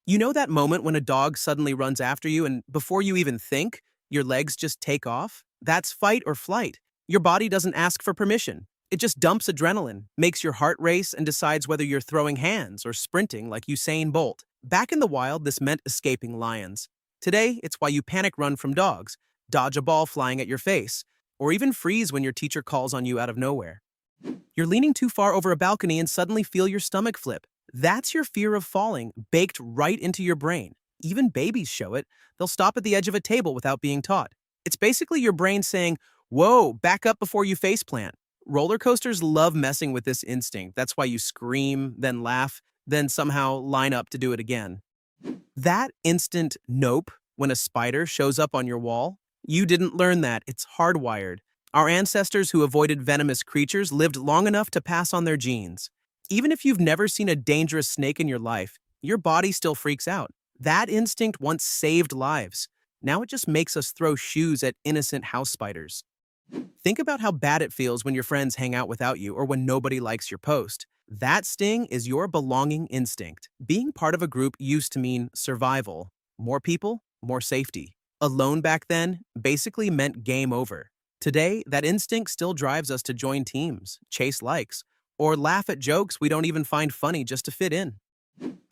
You know that moment when a dog suddenly runs after you and before you even think, your legs just take off? That's fight or flight. Your body doesn't ask for permission. It just dumps adrenaline, makes your heart race, and decides whether you're throwing hands or sprinting like Usain Bolt. Back in the wild, this meant escaping lions. Today, it's why you panic run from dogs, dodge a ball flying at your face, or even freeze when your teacher calls on you out of nowhere. You're leaning too far over a balcony and suddenly feel your stomach flip. That's your fear of falling, baked right into your brain. Even babies show it. They'll stop at the edge of a table without being taught. It's basically your brain saying, whoa, back up before you faceplant. Roller coasters love messing with this instinct. That's why you scream, then laugh, then somehow line up to do it again. That instant nope when a spider shows up on your wall, you didn't learn that. It's hardwired. Our ancestors who avoided venomous creatures lived long enough to pass on their genes. Even if you've never seen a dangerous snake in your life, your body still freaks out. That instinct once saved lives. Now it just makes us throw shoes at innocent house spiders. Think about how bad it feels when your friends hang out without you or when nobody likes your post. That sting is your belonging instinct. Being part of a group used to mean survival. More people, more safety. Alone back then basically meant game over. Today, that instinct still drives us to join teams, chase likes, or laugh at jokes we don't even find funny just to fit in.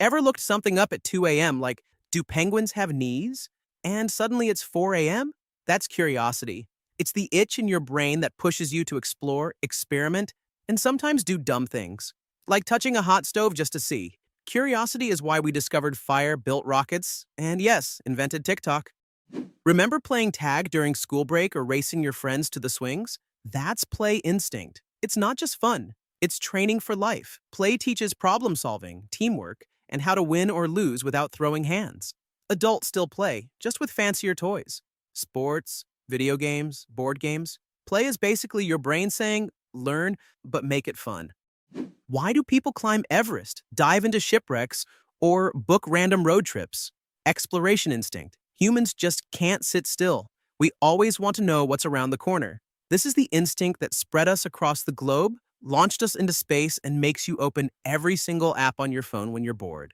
Ever looked something up at 2 a.m. like, do penguins have knees? And suddenly it's 4 a.m.? That's curiosity. It's the itch in your brain that pushes you to explore, experiment, and sometimes do dumb things, like touching a hot stove just to see. Curiosity is why we discovered fire, built rockets, and yes, invented TikTok. Remember playing tag during school break or racing your friends to the swings? That's play instinct. It's not just fun. It's training for life. Play teaches problem solving, teamwork, and how to win or lose without throwing hands. Adults still play, just with fancier toys. Sports, video games, board games. Play is basically your brain saying, learn, but make it fun. Why do people climb Everest, dive into shipwrecks, or book random road trips? Exploration instinct. Humans just can't sit still. We always want to know what's around the corner. This is the instinct that spread us across the globe, launched us into space, and makes you open every single app on your phone when you're bored.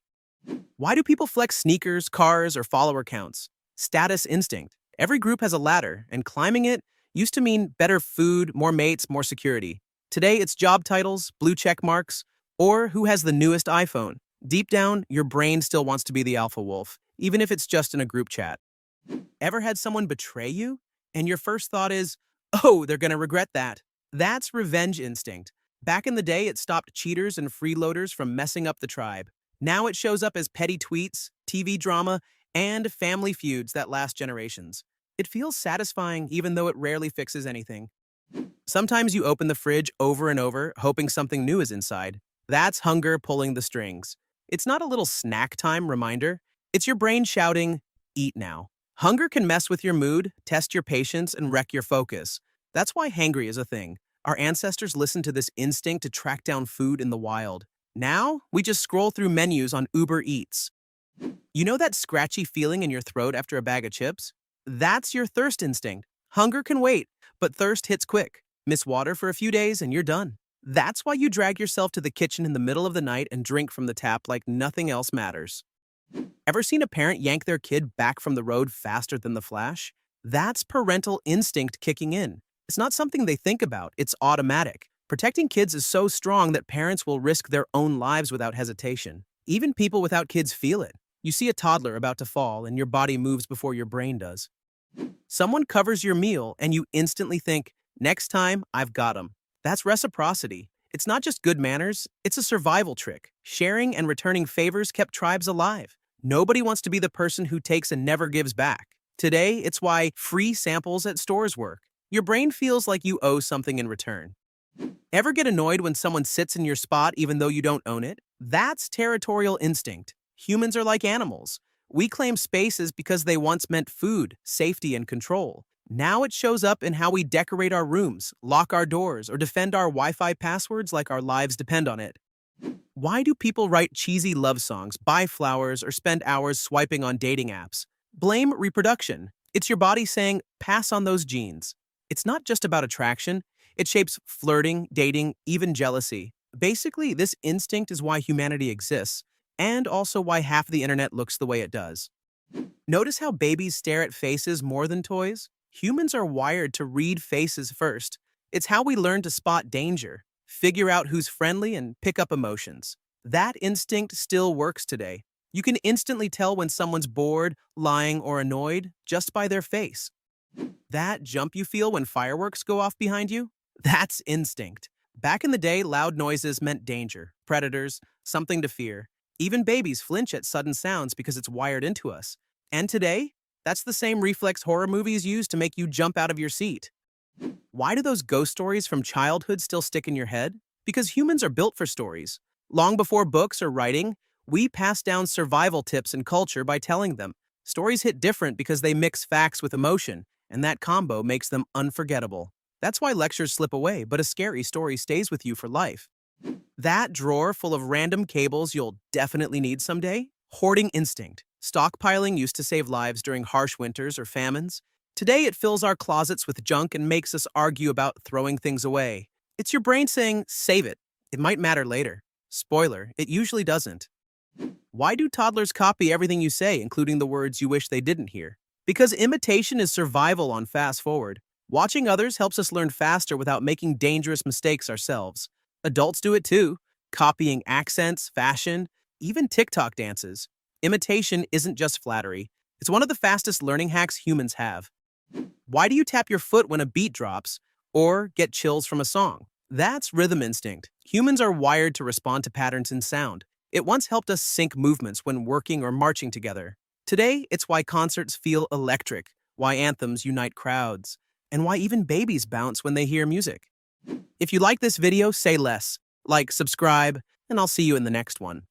Why do people flex sneakers, cars, or follower counts? Status instinct. Every group has a ladder, and climbing it used to mean better food, more mates, more security. Today, it's job titles, blue check marks, or who has the newest iPhone. Deep down, your brain still wants to be the alpha wolf, even if it's just in a group chat. Ever had someone betray you? And your first thought is, oh, they're gonna regret that. That's revenge instinct. Back in the day, it stopped cheaters and freeloaders from messing up the tribe. Now it shows up as petty tweets, TV drama, and family feuds that last generations. It feels satisfying even though it rarely fixes anything. Sometimes you open the fridge over and over, hoping something new is inside. That's hunger pulling the strings. It's not a little snack time reminder. It's your brain shouting, eat now. Hunger can mess with your mood, test your patience, and wreck your focus. That's why hangry is a thing. Our ancestors listened to this instinct to track down food in the wild. Now, we just scroll through menus on Uber Eats. You know that scratchy feeling in your throat after a bag of chips? That's your thirst instinct. Hunger can wait, but thirst hits quick. Miss water for a few days and you're done. That's why you drag yourself to the kitchen in the middle of the night and drink from the tap like nothing else matters. Ever seen a parent yank their kid back from the road faster than the flash? That's parental instinct kicking in. It's not something they think about, it's automatic. Protecting kids is so strong that parents will risk their own lives without hesitation. Even people without kids feel it. You see a toddler about to fall and your body moves before your brain does. Someone covers your meal and you instantly think, next time, I've got 'em. That's reciprocity. It's not just good manners, it's a survival trick. Sharing and returning favors kept tribes alive. Nobody wants to be the person who takes and never gives back. Today, it's why free samples at stores work. Your brain feels like you owe something in return. Ever get annoyed when someone sits in your spot even though you don't own it? That's territorial instinct. Humans are like animals. We claim spaces because they once meant food, safety, and control. Now it shows up in how we decorate our rooms, lock our doors, or defend our Wi-Fi passwords like our lives depend on it. Why do people write cheesy love songs, buy flowers, or spend hours swiping on dating apps? Blame reproduction. It's your body saying, pass on those genes. It's not just about attraction. It shapes flirting, dating, even jealousy. Basically, this instinct is why humanity exists. and also why half of the internet looks the way it does. Notice how babies stare at faces more than toys? Humans are wired to read faces first. It's how we learn to spot danger, figure out who's friendly, and pick up emotions. That instinct still works today. You can instantly tell when someone's bored, lying, or annoyed just by their face. That jump you feel when fireworks go off behind you? That's instinct. Back in the day, loud noises meant danger, predators, something to fear. Even babies flinch at sudden sounds because it's wired into us. And today, that's the same reflex horror movies use to make you jump out of your seat. Why do those ghost stories from childhood still stick in your head? Because humans are built for stories. Long before books or writing, we passed down survival tips and culture by telling them. Stories hit different because they mix facts with emotion, and that combo makes them unforgettable. That's why lectures slip away, but a scary story stays with you for life. That drawer full of random cables you'll definitely need someday? Hoarding instinct. Stockpiling used to save lives during harsh winters or famines. Today it fills our closets with junk and makes us argue about throwing things away. It's your brain saying, save it. It might matter later. Spoiler, it usually doesn't. Why do toddlers copy everything you say, including the words you wish they didn't hear? Because imitation is survival on fast forward. Watching others helps us learn faster without making dangerous mistakes ourselves. Adults do it too, copying accents, fashion, even TikTok dances. Imitation isn't just flattery. It's one of the fastest learning hacks humans have. Why do you tap your foot when a beat drops or get chills from a song? That's rhythm instinct. Humans are wired to respond to patterns in sound. It once helped us sync movements when working or marching together. Today, it's why concerts feel electric, why anthems unite crowds, and why even babies bounce when they hear music. If you like this video, say less. Like, subscribe, and I'll see you in the next one.